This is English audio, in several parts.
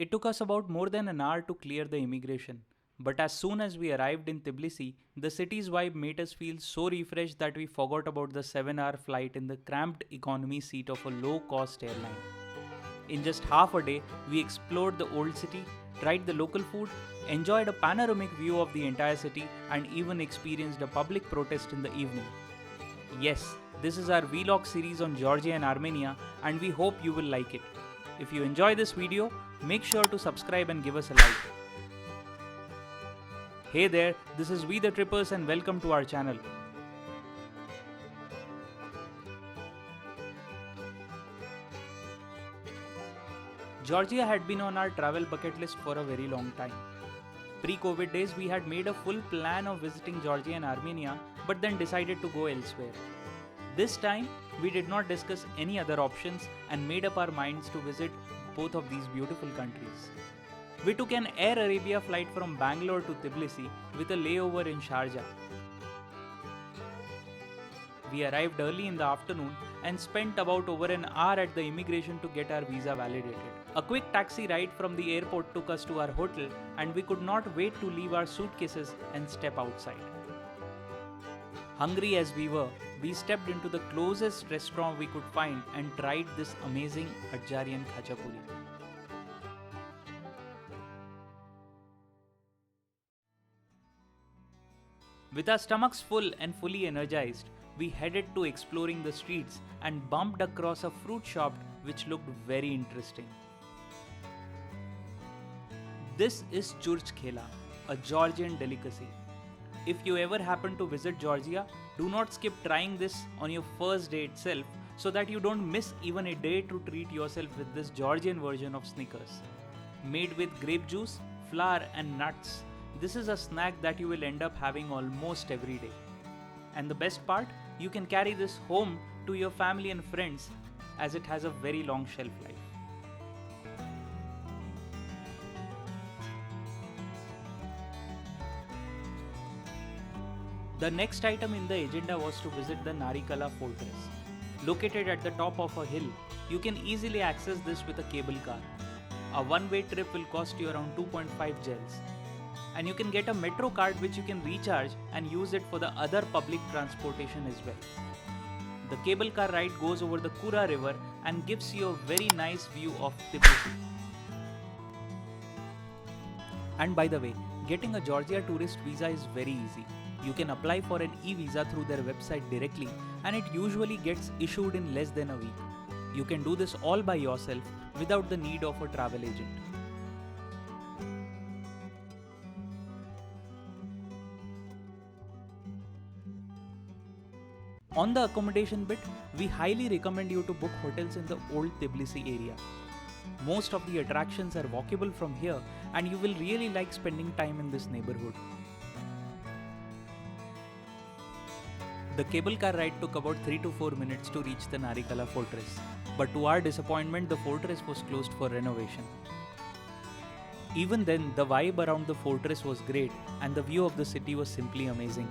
It took us about more than an hour to clear the immigration. But as soon as we arrived in Tbilisi, the city's vibe made us feel so refreshed that we forgot about the 7-hour flight in the cramped economy seat of a low cost airline. In just half a day, we explored the old city, tried the local food, enjoyed a panoramic view of the entire city, and even experienced a public protest in the evening. Yes, this is our vlog series on Georgia and Armenia, and we hope you will like it. If you enjoy this video, make sure to subscribe and give us a like. Hey there, this is We the Trippers and welcome to our channel. Georgia had been on our travel bucket list for a very long time. Pre-COVID days, we had made a full plan of visiting Georgia and Armenia, but then decided to go elsewhere. This time, we did not discuss any other options and made up our minds to visit both of these beautiful countries. We took an Air Arabia flight from Bangalore to Tbilisi with a layover in Sharjah. We arrived early in the afternoon and spent about over an hour at the immigration to get our visa validated. A quick taxi ride from the airport took us to our hotel, and we could not wait to leave our suitcases and step outside. Hungry as we were, we stepped into the closest restaurant we could find and tried this amazing Adjarian Khachapuri. With our stomachs full and fully energized, we headed to exploring the streets and bumped across a fruit shop which looked very interesting. This is churchkhela, a Georgian delicacy. If you ever happen to visit Georgia, do not skip trying this on your first day itself so that you don't miss even a day to treat yourself with this Georgian version of Snickers. Made with grape juice, flour and nuts, this is a snack that you will end up having almost every day. And the best part, you can carry this home to your family and friends as it has a very long shelf life. The next item in the agenda was to visit the Narikala Fortress. Located at the top of a hill, you can easily access this with a cable car. A one-way trip will cost you around 2.5 gels. And you can get a metro card which you can recharge and use it for the other public transportation as well. The cable car ride goes over the Kura river and gives you a very nice view of Tbilisi. And by the way, getting a Georgia tourist visa is very easy. You can apply for an e-visa through their website directly and it usually gets issued in less than a week. You can do this all by yourself without the need of a travel agent. On the accommodation bit, we highly recommend you to book hotels in the old Tbilisi area. Most of the attractions are walkable from here and you will really like spending time in this neighborhood. The cable car ride took about 3 to 4 minutes to reach the Narikala fortress, but to our disappointment, the fortress was closed for renovation. Even then, the vibe around the fortress was great and the view of the city was simply amazing.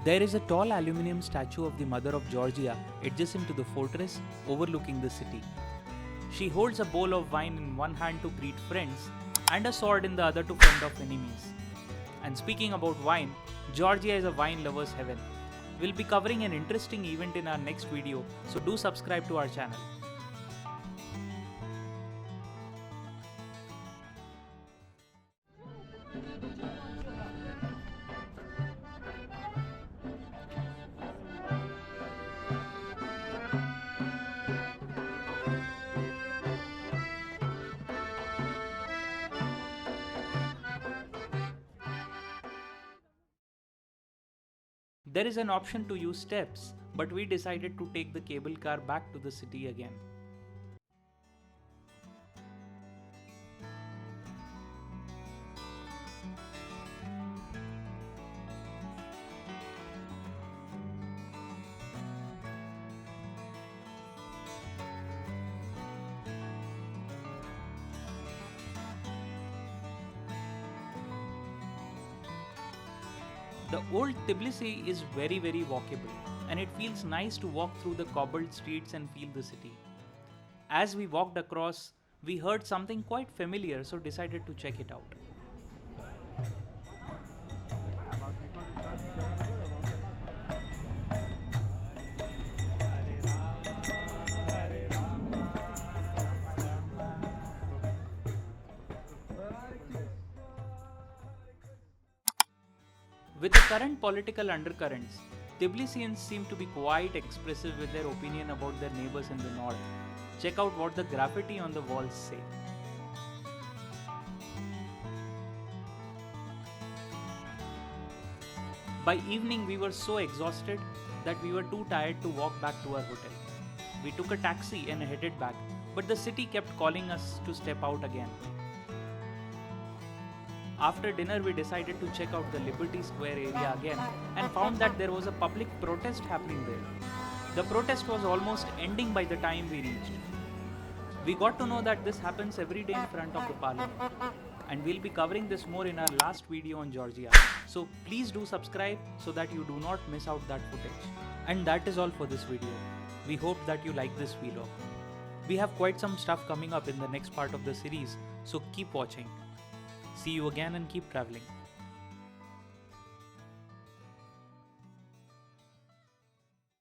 There is a tall aluminium statue of the Mother of Georgia adjacent to the fortress, overlooking the city. She holds a bowl of wine in one hand to greet friends and a sword in the other to fend off enemies. And speaking about wine, Georgia is a wine lover's heaven. We'll be covering an interesting event in our next video, so do subscribe to our channel. There is an option to use steps, but we decided to take the cable car back to the city again. The old Tbilisi is very walkable, and it feels nice to walk through the cobbled streets and feel the city. As we walked across, we heard something quite familiar, so decided to check it out. With the current political undercurrents, Tbilisians seem to be quite expressive with their opinion about their neighbors in the north. Check out what the graffiti on the walls say. By evening, we were so exhausted that we were too tired to walk back to our hotel. We took a taxi and headed back, but the city kept calling us to step out again. After dinner, we decided to check out the Liberty Square area again and found that there was a public protest happening there. The protest was almost ending by the time we reached. We got to know that this happens every day in front of the parliament, and we'll be covering this more in our last video on Georgia. So please do subscribe so that you do not miss out that footage. And that is all for this video. We hope that you like this vlog. We have quite some stuff coming up in the next part of the series, so keep watching. See you again and keep traveling.